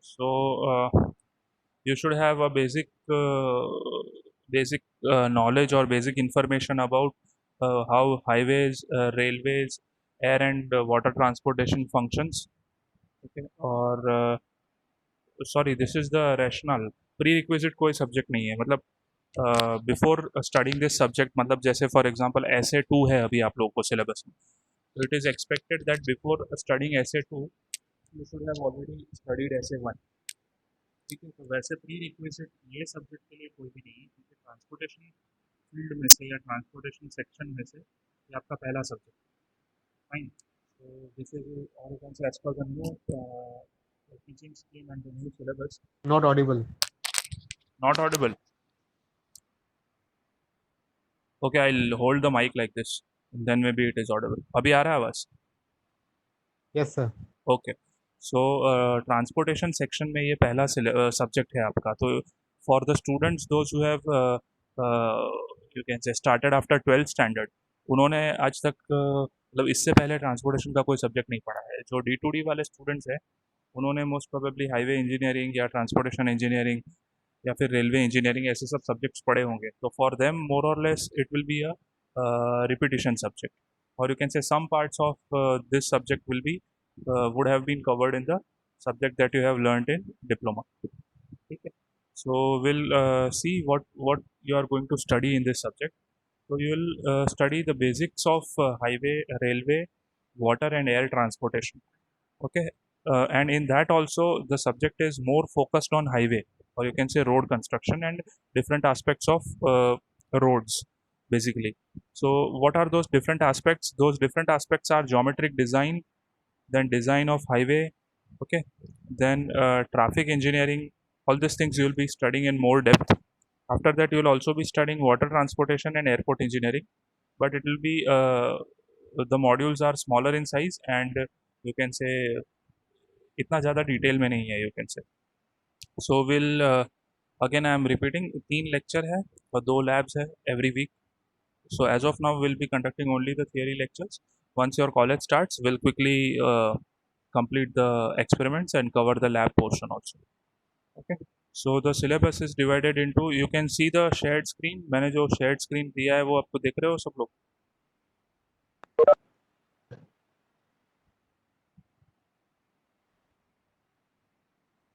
So you should have a basic knowledge or basic information about how highways, railways, air and water transportation functions. Okay, or sorry, this is the rationale. Prerequisite कोई subject नहीं है, मतलब before studying this subject, मतलब जैसे for example ऐसे to है अभी आप लोगों को सिलेबस में, तो it is expected that before studying AS two you should have already studied AS one. ठीक है, तो वैसे प्री रिक्विजिट ये सब्जेक्ट के लिए कोई भी नहीं है, क्योंकि ट्रांसपोर्टेशन फील्ड में से या ट्रांसपोर्टेशन सेक्शन में से ये आपका पहला subject. Fine, so this is all you can say as per the new teaching scheme and the new syllabus. Not audible. Not audible. Okay, I'll hold the mic like this, then maybe it is audible. अभी आ रहा है आवाज? Yes, sir. Okay, सो transportation section में ये पहला subject है आपका। तो for the students those who have you can से स्टार्टेड आफ्टर 12th स्टैंडर्ड, उन्होंने आज तक मतलब इससे पहले ट्रांसपोर्टेशन का कोई सब्जेक्ट नहीं पढ़ा है। जो D2D वाले स्टूडेंट्स हैं उन्होंने मोस्ट प्रोबेबली हाईवे इंजीनियरिंग या ट्रांसपोर्टेशन इंजीनियरिंग या फिर रेलवे इंजीनियरिंग ऐसे सब सब्जेक्ट्स पढ़े होंगे। तो फॉर देम मोर और less it will be a repetition subject, or you can say some parts of this subject will be would have been covered in the subject that you have learned in diploma. Okay, so we'll see what you are going to study in this subject. So you will study the basics of highway, railway, water and air transportation. Okay, and in that also the subject is more focused on highway, or you can say road construction and different aspects of roads basically. So what are those different aspects? Those different aspects are geometric design, then design of highway, okay, then traffic engineering. All these things you will be studying in more depth. After that you will also be studying water transportation and airport engineering, but it will be the modules are smaller in size and you can say इतना ज़्यादा detail में नहीं है, you can say. So will again I am repeating, 3 lecture है और 2 labs है every week. So as of now we'll be conducting only the theory lectures. Once your college starts we'll quickly complete the experiments and cover the lab portion also. Okay, so the syllabus is divided into, you can see the shared screen. मैंने जो shared screen दिया है वो आपको देख रहे हो सब लोग?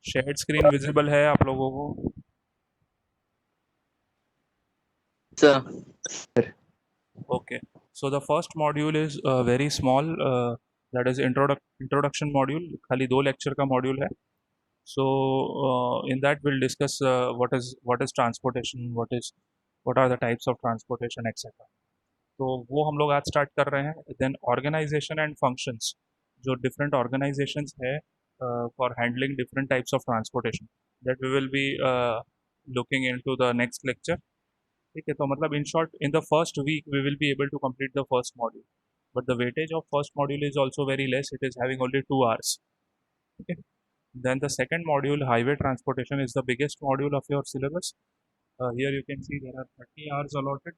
shared screen visible है आप लोगों को? Sir. Okay, so the first module is very small, that is introduction module. खाली 2 lecture का module है. So in that we'll discuss what is transportation, what are the types of transportation, etc. तो वो हम लोग आज स्टार्ट कर रहे हैं. देन ऑर्गेनाइजेशन एंड फंक्शंस, जो डिफरेंट ऑर्गेनाइजेशंस है for handling different types of transportation, that we will be looking into the next lecture. ठीक है, तो मतलब in short in the first week we will be able to complete the first module, but the weightage of first module is also very less. It is having only 2 hours. Okay, then the second module, highway transportation, is the biggest module of your syllabus. Here you can see there are 30 hours allotted.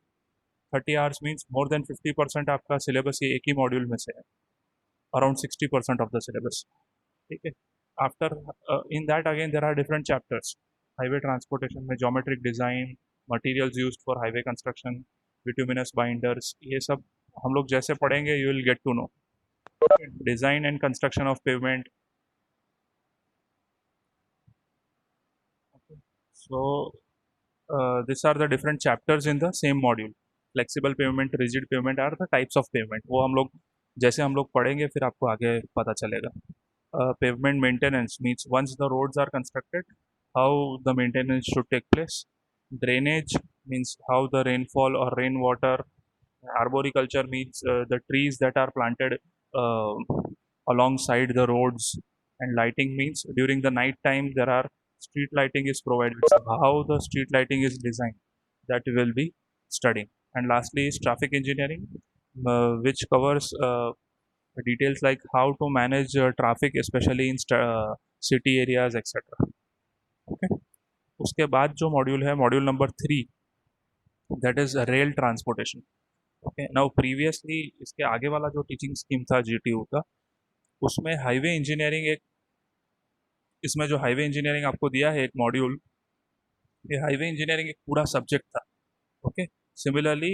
30 hours means more than 50% आपका syllabus ये एक ही module में से है, around 60% of the syllabus. ठीक है, after in that again there are different chapters. Highway transportation में geometric design, materials used for highway construction, bituminous binders, ये सब हम लोग जैसे पढ़ेंगे you will get to know. Design and construction of pavement. So these are the different chapters in the same module. Flexible pavement, rigid pavement are the types of pavement. वो हम लोग जैसे हम लोग पढ़ेंगे फिर आपको आगे पता चलेगा. Pavement maintenance means once the roads are constructed, how the maintenance should take place. Drainage means how the rainfall or rainwater. Arboriculture means the trees that are planted uh, alongside the roads. And lighting means during the night time there are street lighting is provided. So how the street lighting is designed, that we will be studying. And lastly is traffic engineering, which covers details like how to manage traffic especially in city areas, etc. Okay, उसके बाद जो module है module number 3, that is rail transportation. Okay, now previously इसके आगे वाला जो teaching scheme था GTU का, उसमें हाईवे इंजीनियरिंग एक इसमें जो हाईवे इंजीनियरिंग आपको दिया है एक मॉड्यूल, ये हाईवे इंजीनियरिंग एक पूरा सब्जेक्ट था। ओके, सिमिलरली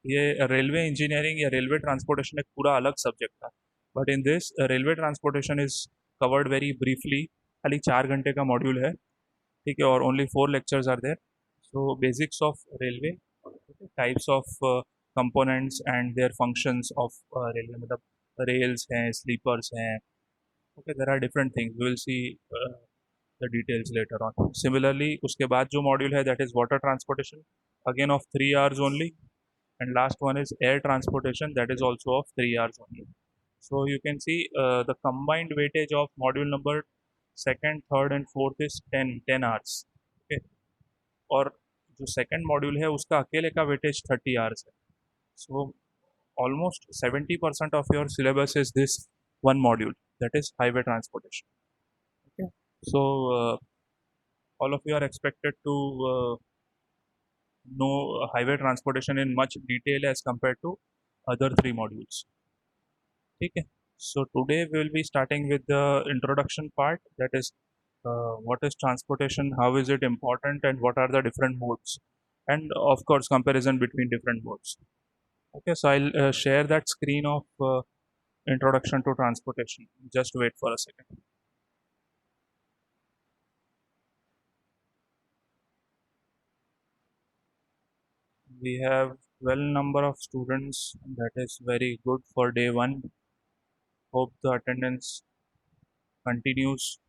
ये रेलवे इंजीनियरिंग या रेलवे ट्रांसपोर्टेशन एक पूरा अलग सब्जेक्ट था, but in this railway transportation is covered very briefly. खाली 4 घंटे का मॉड्यूल है, ठीक है, और only 4 lectures are there. So basics of railway, types of components and their functions of railway, मतलब रेल्स हैं, स्लीपर्स हैं, okay, there are different things, we will see the details later on. Similarly, उसके बाद जो module है that is water transportation, again of 3 hours only, and last one is air transportation, that is also of 3 hours only. So you can see the combined weightage of module number second, third and fourth is 10 hours. Okay, और जो second module है उसका अकेले का weightage 30 hours है. So almost 70% of your syllabus is this one module, that is highway transportation. Okay, so all of you are expected to know highway transportation in much detail as compared to other 3 modules. Okay, so today we will be starting with the introduction part, that is what is transportation, how is it important, and what are the different modes, and of course comparison between different modes. Okay, so I'll share that screen of introduction to transportation. Just wait for a second. We have 12 number of students, that is very good for day one. Hope the attendance continues.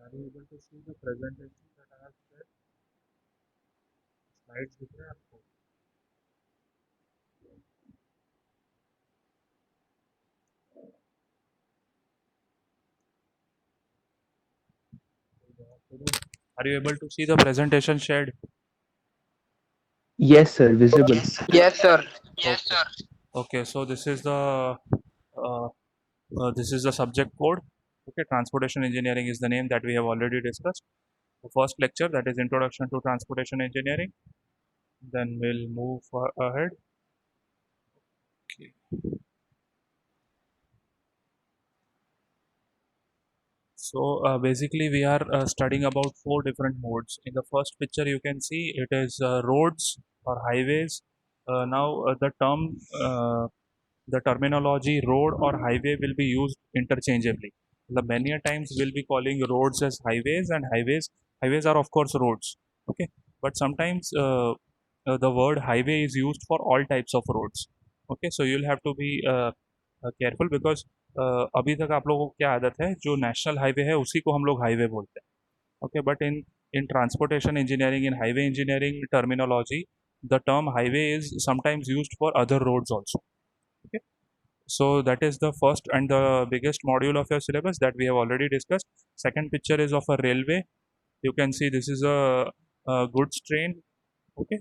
Are you able to see the presentation that I have shared? Slides दिख रहे हैं आपको? Are you able to see the presentation shared? Yes, sir, visible. Yes, sir. Okay. Okay, so uh, this is the subject code. Okay, transportation engineering is the name that we have already discussed. The first lecture, that is introduction to transportation engineering. Then we'll move ahead. Okay. So basically, we are studying about 4 different modes. In the first picture, you can see it is roads or highways. Now, the terminology road or highway will be used interchangeably. The many a times we'll be calling roads as highways, and highways are of course roads. Okay, but sometimes the word highway is used for all types of roads. Okay, so you'll have to be careful because अभी तक आप लोगों को क्या आदत है, जो national highway है उसी को हम लोग हाईवे बोलते हैं. Okay, but in transportation engineering, in highway engineering terminology, the term highway is sometimes used for other roads also. Okay, so that is the first and the biggest module of your syllabus that we have already discussed. Second picture is of a railway. You can see this is a goods train. Okay,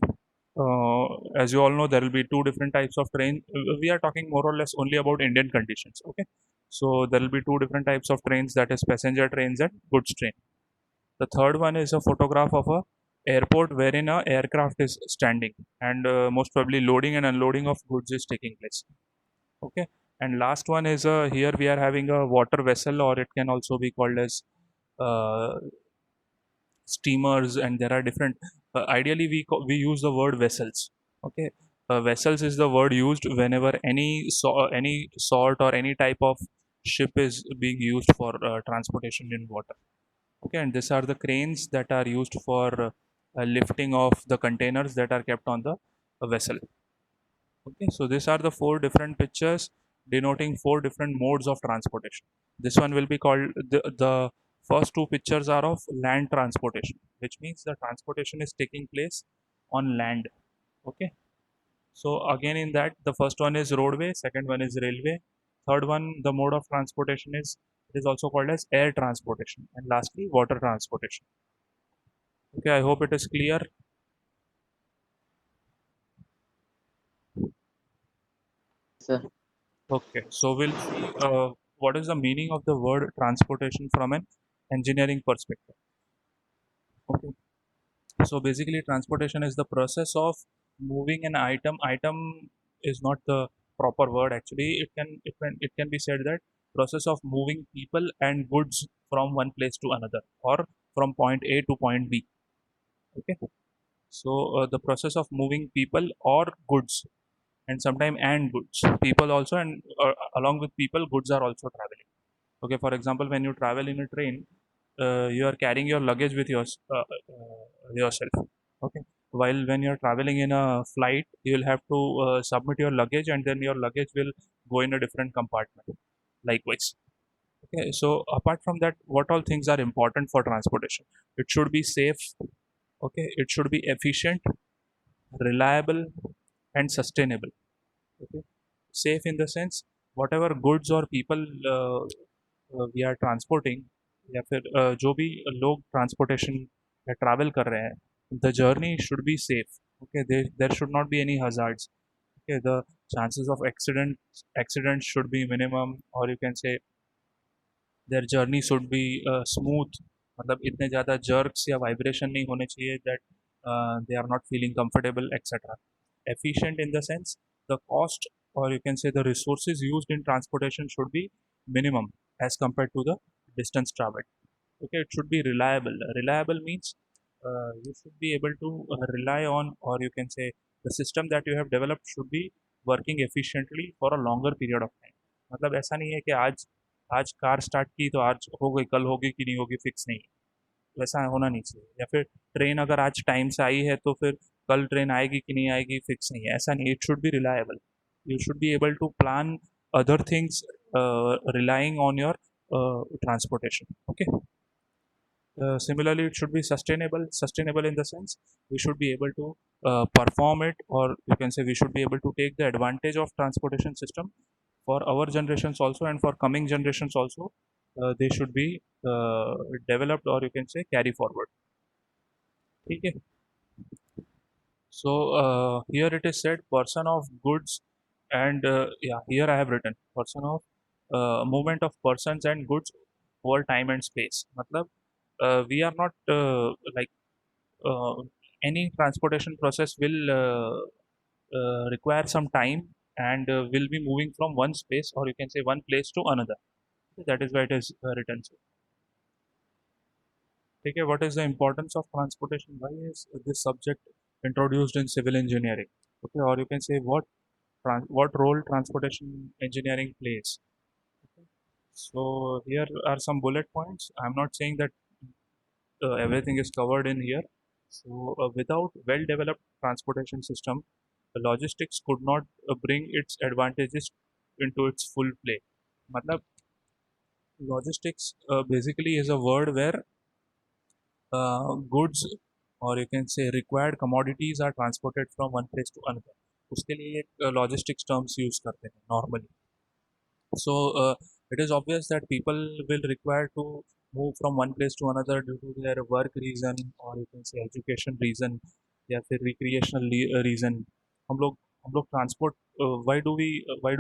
as you all know, there will be 2 different types of train. We are talking more or less only about Indian conditions. Okay, so there will be 2 different types of trains, that is passenger trains and goods train. The third one is a photograph of a airport wherein a aircraft is standing, and most probably loading and unloading of goods is taking place. Okay, and last one is here we are having a water vessel, or it can also be called as uh, steamers, and there are different. Ideally, we use the word vessels. Okay, vessels is the word used whenever any sort or any type of ship is being used for transportation in water. Okay, and these are the cranes that are used for lifting of the containers that are kept on the vessel. Okay, so these are the four different pictures denoting four different modes of transportation. This one will be called the first two pictures are of land transportation, which means the transportation is taking place on land. Okay, so again in that the first one is roadway, second one is railway, third one the mode of transportation is it is also called as air transportation, and lastly water transportation. Okay, I hope it is clear. Sir. Okay, so we'll see what is the meaning of the word transportation from an engineering perspective. Okay, so basically, transportation is the process of moving an item. Item is not the proper word actually. It can be said that process of moving people and goods from one place to another or from point A to point B. Okay, so the process of moving people or goods and sometimes and goods people also and along with people goods are also traveling. Okay, for example, when you travel in a train, you are carrying your luggage with yourself. Okay, while when you're traveling in a flight you will have to submit your luggage and then your luggage will go in a different compartment likewise. Okay, so apart from that, what all things are important for transportation? It should be safe. Okay, it should be efficient, reliable, and sustainable. Okay, safe in the sense whatever goods or people we are transporting या फिर जो भी लोग transportation या travel कर रहे हैं the journey should be safe. Okay, there should not be any hazards. Okay, the chances of accidents should be minimum, or you can say their journey should be smooth. मतलब इतने ज़्यादा jerks या vibration नहीं होने चाहिए that they are not feeling comfortable etc. Efficient in the sense the cost, or you can say the resources used in transportation should be minimum as compared to the distance traveled. Okay, it should be reliable. Reliable means you should be able to rely on, or you can say the system that you have developed should be working efficiently for a longer period of time. मतलब ऐसा नहीं है कि आज आज car start की तो आज हो गई, कल होगी कि नहीं होगी फिक्स नहीं है, वैसा होना नहीं चाहिए. या फिर ट्रेन अगर आज टाइम से आई है तो फिर कल ट्रेन आएगी कि नहीं आएगी फिक्स नहीं है, ऐसा नहीं. It should be reliable. You should be able to plan other things relying on your transportation. Okay, similarly it should be sustainable. Sustainable in the sense we should be able to perform it, or you can say we should be able to take the advantage of transportation system for our generations also and for coming generations also. They should be developed, or you can say carry forward. Okay, so here it is said person of goods and yeah, here I have written person of movement of persons and goods over time and space. Matlab, we are not like uh, any transportation process will require some time and will be moving from one space, or you can say one place to another. That is why it is written so. Okay, what is the importance of transportation? Why is this subject introduced in civil engineering? Okay, or you can say what role transportation engineering plays. Okay. So here are some bullet points. I'm not saying that everything is covered in here. So without well-developed transportation system, the logistics could not bring its advantages into its full play. मतलब logistics basically is a word where goods, or you can say required commodities are transported from one place to another. उसके लिए एक logistics terms use करते हैं normally. So it is obvious that people will require to move from one place to another due to their work reason, or you can say education reason या फिर recreational reason. हम लोग transport why do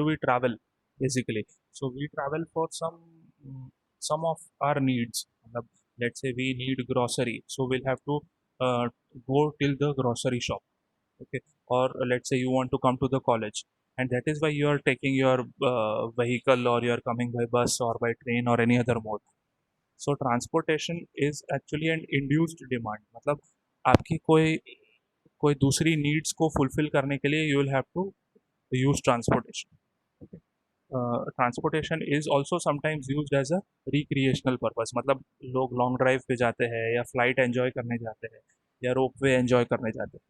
we travel basically? So we travel for some of our needs. मतलब let's say we need grocery, so we'll have to uh, go till the grocery shop. Okay, or let's say you want to come to the college, and that is why you are taking your vehicle, or you are coming by bus or by train or any other mode. So transportation is actually an induced demand. मतलब आपकी कोई कोई दूसरी needs को fulfil करने के लिए you will have to use transportation. Transportation is also sometimes used as a recreational purpose, मतलब लोग लॉन्ग ड्राइव पे जाते हैं या फ्लाइट एंजॉय करने जाते हैं या रोपवे एंजॉय करने जाते हैं.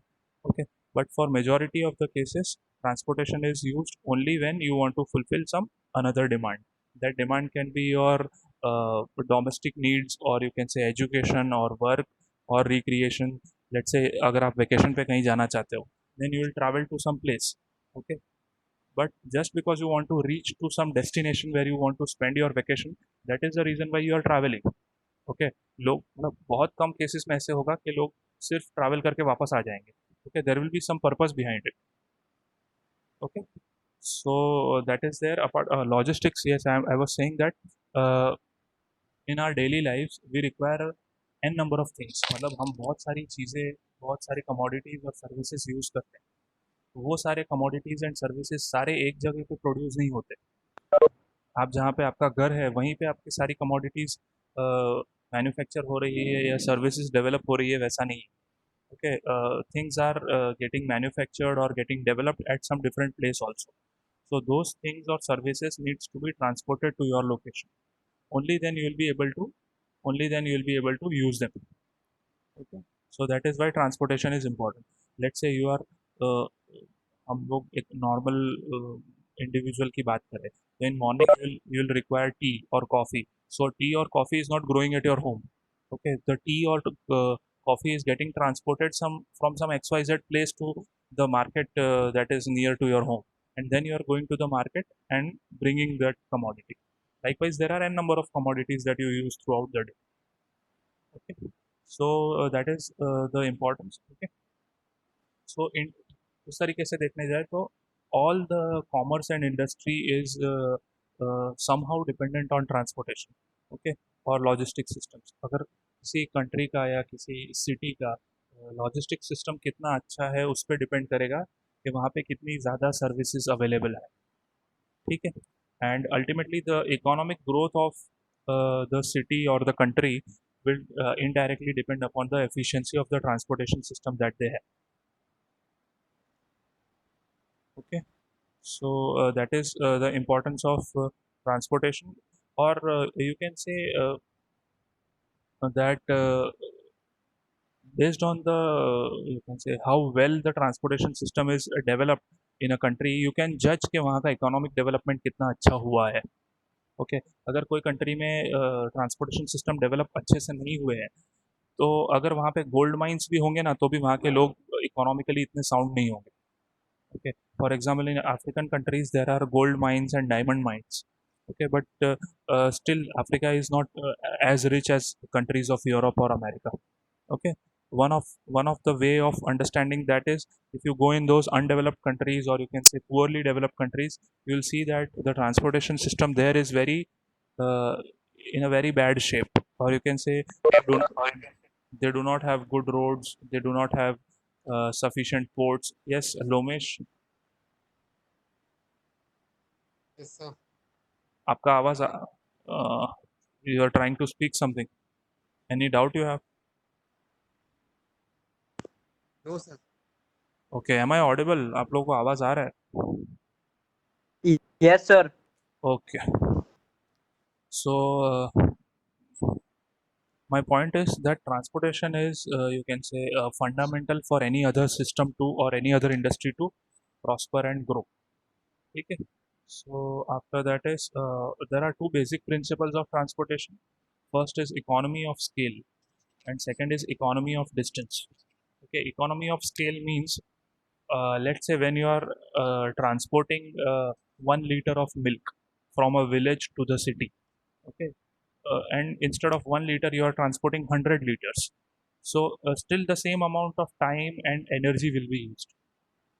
Okay, but for majority of the cases, transportation is used only when you want to fulfill some another demand. That demand can be your domestic needs, or you can say education or work or recreation. Let's say अगर आप vacation पे कहीं जाना चाहते हो, then you will travel to some place. Okay, but just because you want to reach to some destination where you want to spend your vacation, that is the reason why you are traveling. Okay, लोग मतलब बहुत कम cases में ऐसे होगा कि लोग सिर्फ travel करके वापस आ जाएंगे. Okay, there will be some purpose behind it. Okay, so that is there. Apart logistics, yes, I was saying that in our daily lives we require n number of things. मतलब हम बहुत सारी चीज़ें, बहुत सारी कमोडिटीज़ और services use करते हैं. वो सारे कमोडिटीज़ एंड सर्विसेज सारे एक जगह पे प्रोड्यूस नहीं होते. आप जहाँ पे आपका घर है वहीं पे आपकी सारी कमोडिटीज़ मैन्युफैक्चर हो रही है या सर्विसेज डेवलप हो रही है, वैसा नहीं है. Okay, things are getting manufactured or getting developed at some different place also. So those things or services needs to be transported to your location. Only then you will be able to, only then you will be able to use them. Okay, so that is why transportation is important. Let's say you are uh, हम लोग एक normal individual की बात करें, तो in morning you will require T और coffee. So T और coffee is not growing at your home. Okay, the tea or coffee is getting transported some from some XYZ place to the market that is near to your home, and then you are going to the market and bringing that commodity. Likewise, there are n number of commodities that you use throughout the day. Okay, so that is the importance. Okay, so in उस तरीके से देखने जाए तो all the commerce and industry is somehow dependent on transportation. Okay, और logistic systems. अगर किसी country का या किसी सिटी का लॉजिस्टिक सिस्टम कितना अच्छा है उस पर डिपेंड करेगा कि वहाँ पे कितनी ज़्यादा सर्विसेज अवेलेबल है. ठीक है, and ultimately the economic growth of the city और the country will indirectly depend upon the efficiency of the transportation system that they have. Okay, so that is the importance of transportation, or you can say that based on the you can say how well the transportation system is developed in a country, you can judge कि वहाँ का economic development कितना अच्छा हुआ है. Okay, अगर कोई country में ट्रांसपोर्टेशन सिस्टम डेवलप अच्छे से नहीं हुए हैं, तो अगर वहाँ पे गोल्ड माइंस भी होंगे ना, तो भी वहाँ के लोग इकोनॉमिकली इतने साउंड नहीं होंगे. Okay, for example, in African countries there are gold mines and diamond mines. Okay, but still Africa is not as rich as countries of Europe or America. Okay, one of the way of understanding that is, if you go in those undeveloped countries, or you can say poorly developed countries, you will see that the transportation system there is very uh, in a very bad shape, or you can say they do not, they do not have good roads, they do not have sufficient ports. Yes, Lomesh, Yes, sir. आपका आवाज you are trying to speak something. Any doubt you have? No, sir. Okay, am I audible? आप लोगों को आवाज आ रहा है? Yes, sir. Okay, so my point is that transportation is you can say fundamental for any other system to, or any other industry to prosper and grow. ठीक है, so after that is there are two basic principles of transportation. First is economy of scale, and second is economy of distance. Okay, economy of scale means let's say when you are transporting 1 liter of milk from a village to the city. Okay, and instead of 1 liter you are transporting 100 liters, so still the same amount of time and energy will be used.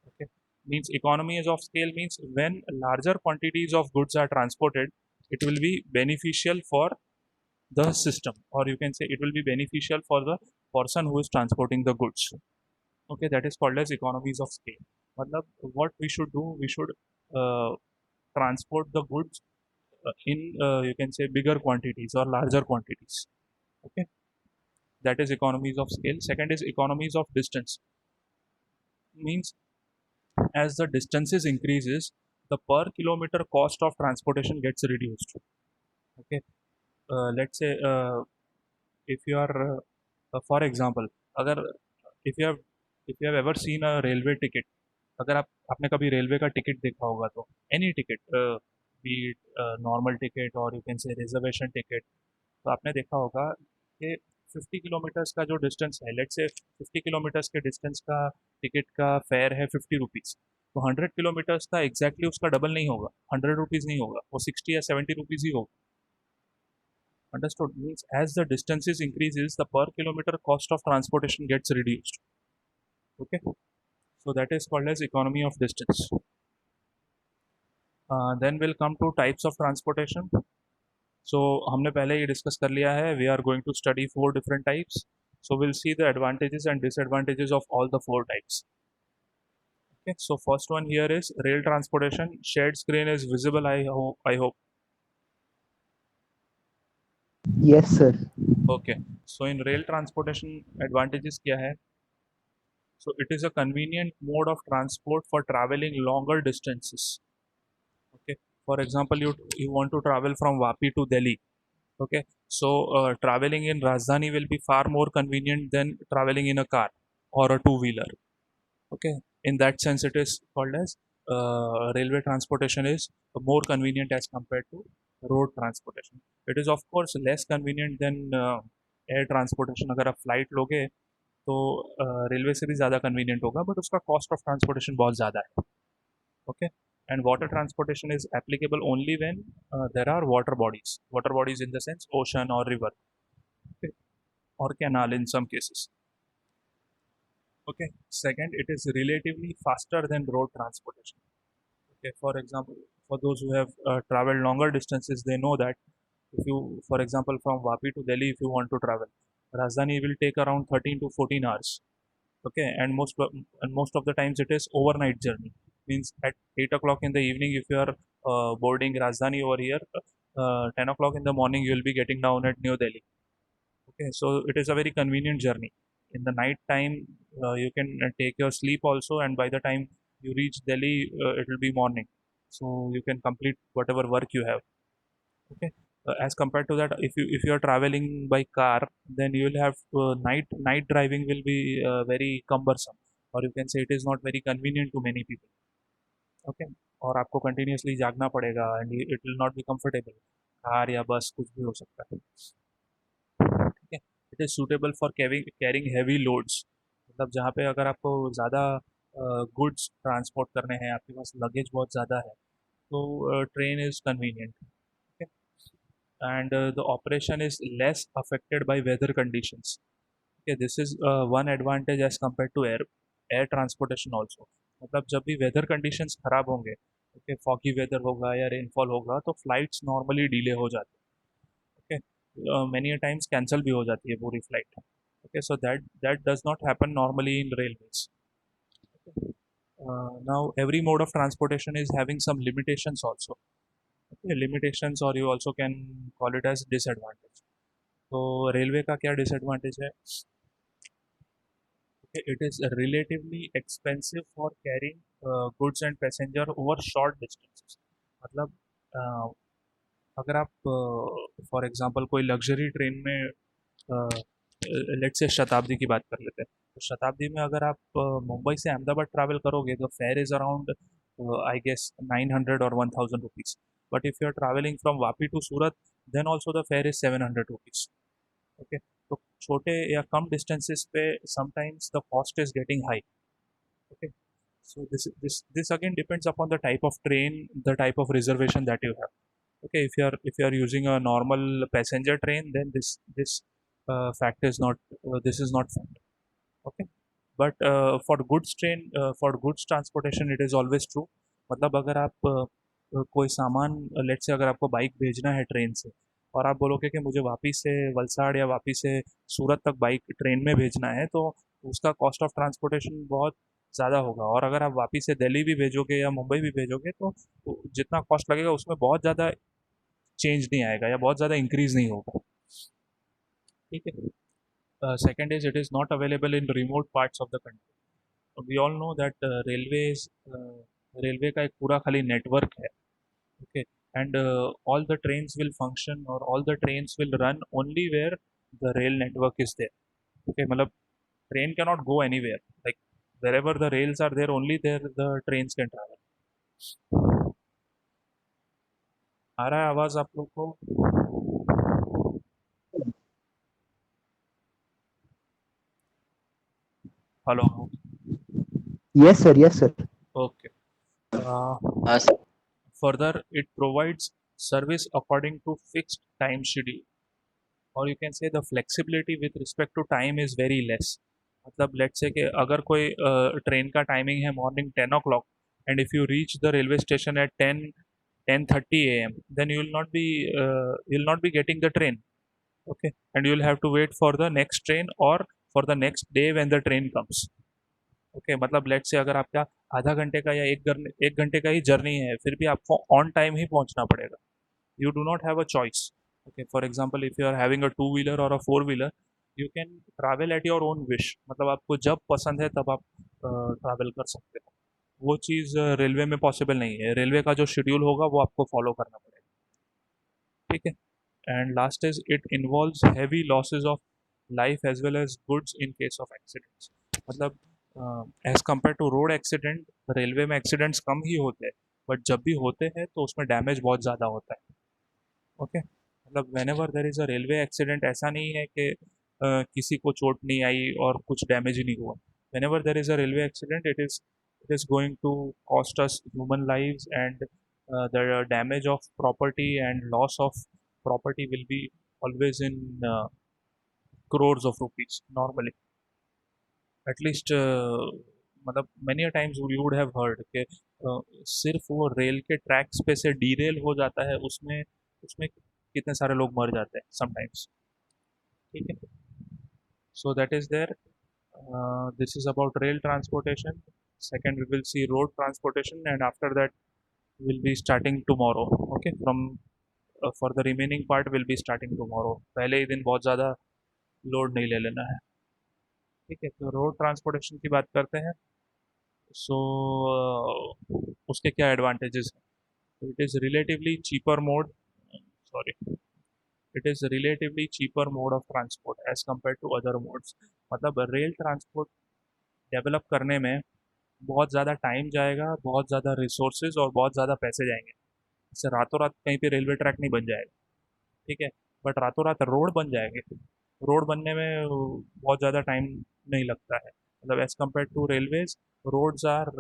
Okay, means economies of scale means when larger quantities of goods are transported, it will be beneficial for the system, or you can say it will be beneficial for the person who is transporting the goods. Okay, that is called as economies of scale. Matlab, what we should do, we should uh, transport the goods in you can say bigger quantities or larger quantities. Okay, that is economies of scale. Second is economies of distance, means as the distances increases, the per kilometer cost of transportation gets reduced. Okay, let's say if you are for example, अगर if you have ever seen a railway ticket, अगर आपने कभी railway का ticket देखा होगा तो any ticket, be normal ticket और you can say reservation ticket, तो आपने देखा होगा कि 50 किलोमीटर्स का जो डिस्टेंस है, लेट्स से 50 किलोमीटर्स के डिस्टेंस का टिकट का फेयर है 50 रुपीज़, तो 100 किलोमीटर्स का एग्जैक्टली उसका डबल नहीं होगा, 100 रुपीज़ नहीं होगा, वो 60 या 70 रुपीज़ ही होगा. Understood? Means as the distances increases, the per kilometer cost of transportation gets reduced. Okay, so that is called as economy of distance. Then we'll come to types of transportation. So हमने पहले ही discuss कर लिया है. We are going to study 4 different types. So we'll see the advantages and disadvantages of all the 4 types. Okay, so first one here is rail transportation. Shared screen is visible, I hope. Yes, sir. Okay, so in rail transportation advantages क्या है? So it is a convenient mode of transport for traveling longer distances. Okay, for example, you want to travel from Vapi to Delhi. Okay, so traveling in Rajdhani will be far more convenient than traveling in a car or a two-wheeler. Okay, in that sense it is called as railway transportation is more convenient as compared to road transportation. It is of course less convenient than air transportation. अगर आप flight लोगे तो railway से भी ज़्यादा convenient होगा, but उसका cost of transportation बहुत ज़्यादा है. Okay, and water transportation is applicable only when there are water bodies in the sense ocean और रिवर और canal in some cases. Okay, second, it is relatively faster than road transportation. Okay, for example, for those who have traveled longer distances, they know that if you, for example, from Vapi to Delhi, if you want to travel, Rajdhani will take around 13 to 14 hours. Okay, and most of the times it is overnight journey. Means at 8 o'clock in the evening, if you are boarding Rajdhani over here, 10 o'clock in the morning you will be getting down at New Delhi. Okay, so it is a very convenient journey. In the night time, you can take your sleep also, and by the time you reach Delhi, it will be morning, so you can complete whatever work you have. Okay, as compared to that, if you are traveling by car, then you will have night driving will be very cumbersome, or you can say it is not very convenient to many people. Okay, और आपको continuously जागना पड़ेगा and it will not be comfortable. Car या बस कुछ भी हो सकता है. ठीक है, it is suitable for carrying heavy loads. मतलब जहाँ पे अगर आपको ज़्यादा गुड्स ट्रांसपोर्ट करने हैं, आपके पास लगेज बहुत ज़्यादा है, तो train is convenient. And the operation is less affected by weather conditions. Okay, this is one advantage as compared to air transportation also. मतलब जब भी weather conditions खराब होंगे, okay, foggy weather होगा या rainfall होगा, तो flights normally delay हो जाती है. Okay, many a times cancel भी हो जाती है पूरी flight. Okay, so that does not happen normally in railways. Okay. Now every mode of transportation is having some limitations also. Okay, limitations, or you also can call it as disadvantage. तो railway का क्या disadvantage है? Okay, it is relatively expensive for carrying goods and passenger over short distances. मतलब अगर आप for example कोई luxury train में, let's say शताब्दी की बात कर लेते हैं, तो शताब्दी में अगर आप मुंबई से अहमदाबाद ट्रैवल करोगे तो fare is around I guess 900 और 1000 rupees. But if you are travelling from Vapi to Surat, then also the fare is 700 rupees. Okay, तो छोटे या कम डिस्टेंसेस पे sometimes the cost is getting high. Okay, so this again depends upon the type of train, the type of reservation that you have. Okay, if you are using a normal passenger train, then this fact is not this is not fact. Okay, but for goods transportation it is always true. मतलब अगर आप कोई सामान, late से अगर आपको bike भेजना है ट्रेन से, और आप बोलोगे कि मुझे वापी से वलसाड़ या वापी से सूरत तक बाइक ट्रेन में भेजना है, तो उसका कॉस्ट ऑफ ट्रांसपोर्टेशन बहुत ज़्यादा होगा. और अगर आप वापी से दिल्ली भी भेजोगे या मुंबई भी भेजोगे, तो जितना कॉस्ट लगेगा उसमें बहुत ज़्यादा चेंज नहीं आएगा या बहुत ज़्यादा इंक्रीज नहीं होगा. ठीक है. Second is it is not available in remote parts of the country. We all know that railways railway का एक पूरा खाली नेटवर्क है. Okay, and all the trains will function or all the trains will run only where the rail network is there. Okay, मतलब train cannot go anywhere. Like wherever the rails are there, only there the trains can travel. आ रहा है आवाज आप लोग को? Hello. Yes, sir. Yes, sir. Okay. Uh, हाँ sir. Further, it provides service according to fixed time schedule, or you can say the flexibility with respect to time is very less. मतलब let's say कि अगर कोई train का timing है morning 10 o'clock and if you reach the railway station at 10:30 a.m. then you'll not be getting the train. Okay, and you'll have to wait for the next train or for the next day when the train comes. Okay, मतलब late से अगर आपका आधा घंटे का या एक घंटे का ही जर्नी है, फिर भी आपको ऑन टाइम ही पहुंचना पड़ेगा. You do not have a choice. Okay, for example if you are having a two wheeler और a four wheeler, you can travel at your own wish. मतलब आपको जब पसंद है तब आप ट्रैवल कर सकते हो. वो चीज़ रेलवे में पॉसिबल नहीं है. रेलवे का जो शेड्यूल होगा वो आपको फॉलो करना पड़ेगा. ठीक है. And last is it involves heavy losses of life as well as goods in case of accidents. मतलब as compare to road accident, railway में एक्सीडेंट्स कम ही होते हैं, बट जब भी होते हैं तो उसमें डैमेज बहुत ज़्यादा होता है. ओके, मतलब when ever there is a railway accident, ऐसा नहीं है कि किसी को चोट नहीं आई और कुछ डैमेज ही नहीं हुआ. When ever there is a railway accident, it is going to cost us human lives, and the damage of property and loss of property will be always in crores of rupees normally. At least मतलब many a times you would have heard कि सिर्फ वो rail के tracks पे से derail हो जाता है, उसमें उसमें कितने सारे लोग मर जाते हैं समटाइम्स. ठीक है. So that is there. This is about rail transportation. Second, we will see road transportation, and after that, we'll be starting tomorrow. Okay, from for the remaining part, we'll be starting tomorrow. पहले ही दिन बहुत ज़्यादा load नहीं ले लेना है. ठीक है, तो रोड ट्रांसपोर्टेशन की बात करते हैं. सो उसके क्या एडवांटेजेस हैं? It is relatively cheaper mode. Sorry, it is relatively cheaper mode of transport as compare to other modes. मतलब रेल ट्रांसपोर्ट डेवलप करने में बहुत ज़्यादा टाइम जाएगा, बहुत ज़्यादा रिसोर्सेज और बहुत ज़्यादा पैसे जाएंगे. इससे रातों रात कहीं पे रेलवे ट्रैक नहीं बन जाएगा. ठीक है, बट रातों रात रोड बन जाएंगे. रोड बनने में बहुत ज़्यादा टाइम नहीं लगता है. मतलब as compare to railways, roads are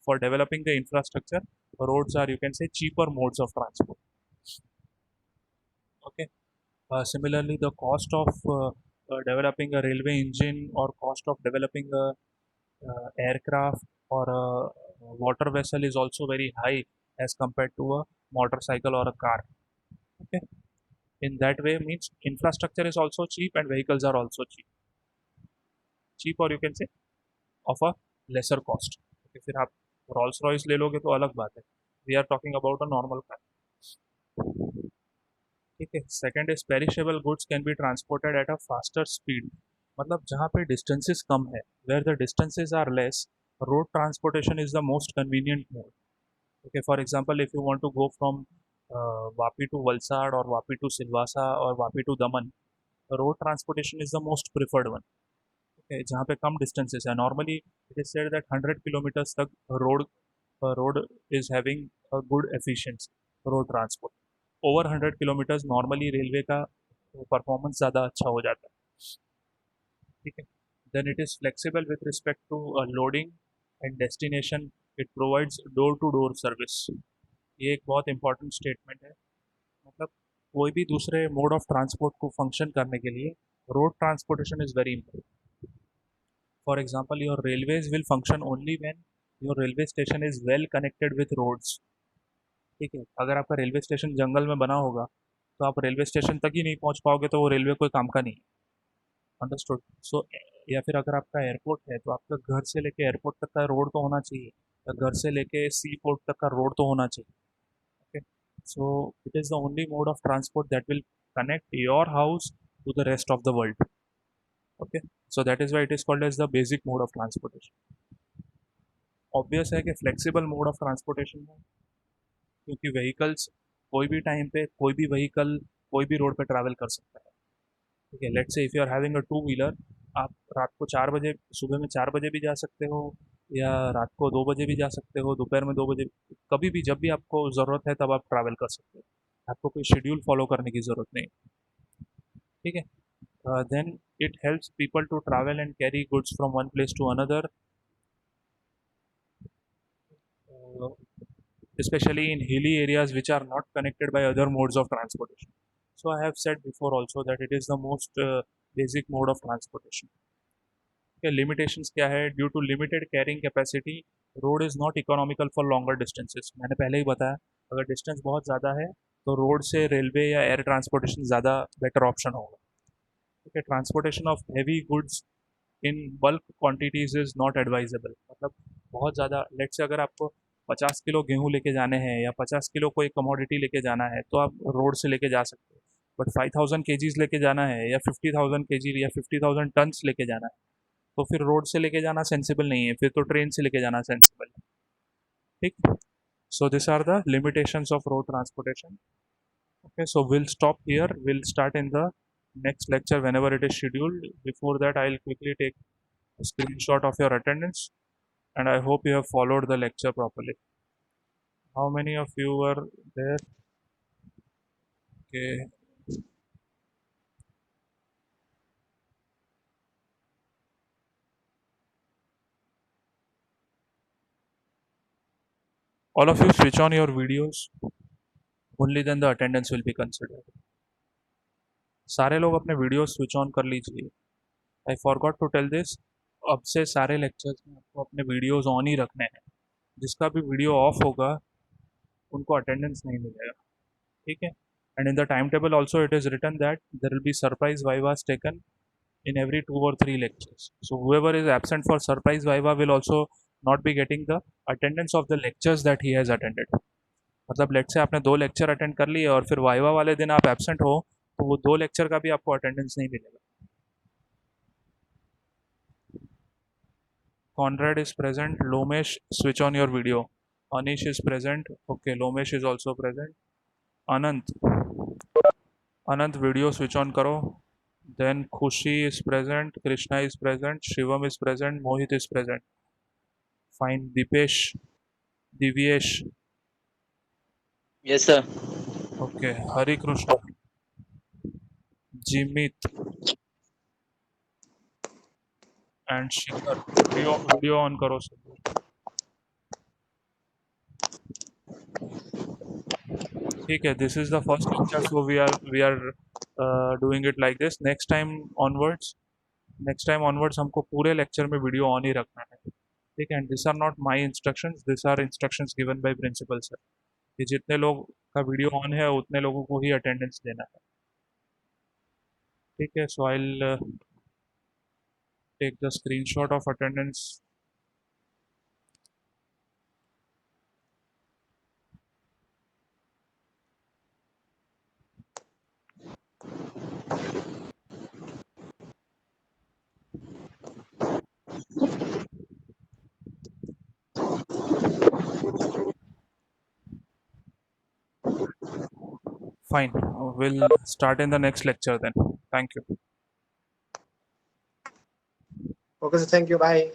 for developing the infrastructure, roads are, you can say, cheaper modes of transport. Okay. Similarly, the cost of developing a railway engine or cost of developing a aircraft or a water vessel is also very high as compared to a motorcycle or a car. Okay, in that way means infrastructure is also cheap and vehicles are also cheap, or you can say of a lesser cost. Okay, फिर आप Rolls Royce ले लोगे तो अलग बात है. We are talking about a normal car. ठीक है. Second is perishable goods can be transported at a faster speed. मतलब जहाँ पे डिस्टेंसेस कम है, where the distances are less, road transportation is the most convenient mode. Okay, for example, if you want to go from Vapi to Valsad or Vapi to Silvassa or Vapi to Daman, road transportation is the most preferred one. Okay, जहाँ पे कम distances है. Normally, it is said that 100 kilometers तक road is having a good efficiency, road transport. Over 100 kilometers normally railway का performance ज़्यादा अच्छा हो जाता है. ठीक है. Then it is flexible with respect to loading and destination. It provides door to door service. ये एक बहुत इंपॉर्टेंट स्टेटमेंट है. मतलब कोई भी दूसरे मोड ऑफ ट्रांसपोर्ट को फंक्शन करने के लिए road transportation is very important. For example, your railways will function only when your railway station is well connected with roads. ठीक है. अगर आपका रेलवे स्टेशन जंगल में बना होगा तो आप रेलवे स्टेशन तक ही नहीं पहुंच पाओगे, तो वो रेलवे कोई काम का नहीं है. अंडरस्टूड. सो या फिर अगर आपका एयरपोर्ट है तो आपका घर से लेके एयरपोर्ट तक का रोड तो होना चाहिए, या घर से लेके सी पोर्ट तक का रोड तो होना चाहिए. Okay, so it is the only mode of transport that will connect your house to the rest of the world. Okay, so that is why it is called as the basic mode of transportation. Obvious है कि flexible mode of transportation है, क्योंकि vehicles कोई भी time पे कोई भी vehicle कोई भी रोड पे ट्रैवल कर सकता है। ठीक है, let's say if you are having a two wheeler, आप रात को 4 बजे, सुबह में 4 बजे भी जा सकते हो, या रात को 2 बजे भी जा सकते हो, दोपहर में 2 बजे, कभी भी जब भी आपको ज़रूरत है तब आप ट्रैवल कर सकते हो। आपको कोई शेड्यूल फॉलो करने की ज़रूरत नहीं। ठीक है, then it helps people to travel and carry goods from one place to another, uh, especially in hilly areas which are not connected by other modes of transportation. So I have said before also that it is the most basic mode of transportation. Okay, limitations क्या है? Due to limited carrying capacity, road is not economical for longer distances. मैंने पहले ही बताया, अगर distance बहुत ज़्यादा है तो रोड से रेलवे या एयर ट्रांसपोर्टेशन ज़्यादा बेटर ऑप्शन होगा। ठीक है, transportation of heavy goods in bulk quantities is not advisable. मतलब बहुत ज़्यादा, लेट से अगर आपको 50 किलो गेहूँ लेके जाने हैं या 50 किलो कोई कमोडिटी लेके जाना है तो आप रोड से लेके जा सकते हो, बट 5,000 kgs लेके जाना है या 50,000 kg या 50,000 टन्स लेके जाना है तो फिर रोड से लेके जाना सेंसिबल नहीं है, फिर तो ट्रेन से लेके जाना सेंसिबल है। ठीक, so this are the limitations of road transportation. Okay, so we'll stop here. We'll start in the next lecture whenever it is scheduled. Before that, I'll quickly take a screenshot of your attendance, and I hope you have followed the lecture properly. How many of you were there? Okay. All of you switch on your videos. Only then the attendance will be considered. सारे लोग अपने video switch on कर लीजिए। I forgot to tell this, अब से सारे lectures में आपको अपने वीडियोस ऑन ही रखने हैं। जिसका भी वीडियो ऑफ होगा उनको अटेंडेंस नहीं मिलेगा। ठीक है, and in the timetable also it is written that there will be surprise vivas taken in every 2 or 3 lectures. So whoever is absent for surprise viva will also not be getting the attendance of the lectures that he has attended. मतलब late से आपने 2 lecture attend कर लिए और फिर viva वाले दिन आप एबसेंट हो तो वो 2 लेक्चर का भी आपको अटेंडेंस नहीं मिलेगा। Conrad is present. Lomesh, switch on your video. Anish is present. Okay, Lomesh is also present. Anant, Anant video switch on करो। Then Khushi is present, Krishna is present, Shivam is present, Mohit is present. Fine. Dipesh, Divyesh, Yes, sir. okay. Hari Krishna, Jimit, and Shikhar. Video on करो सब। ठीक है, this is the first lecture, so we are doing it like this. Next time onwards हमको पूरे lecture में video on ही रखना है। ठीक है, and this are not my instructions, this are instructions given by principal sir कि जितने लोग का वीडियो ऑन है उतने लोगों को ही अटेंडेंस देना है। ठीक है, so I will take the screenshot of attendance. Fine, we'll start in the next lecture then. Thank you. Okay, so thank you. Bye.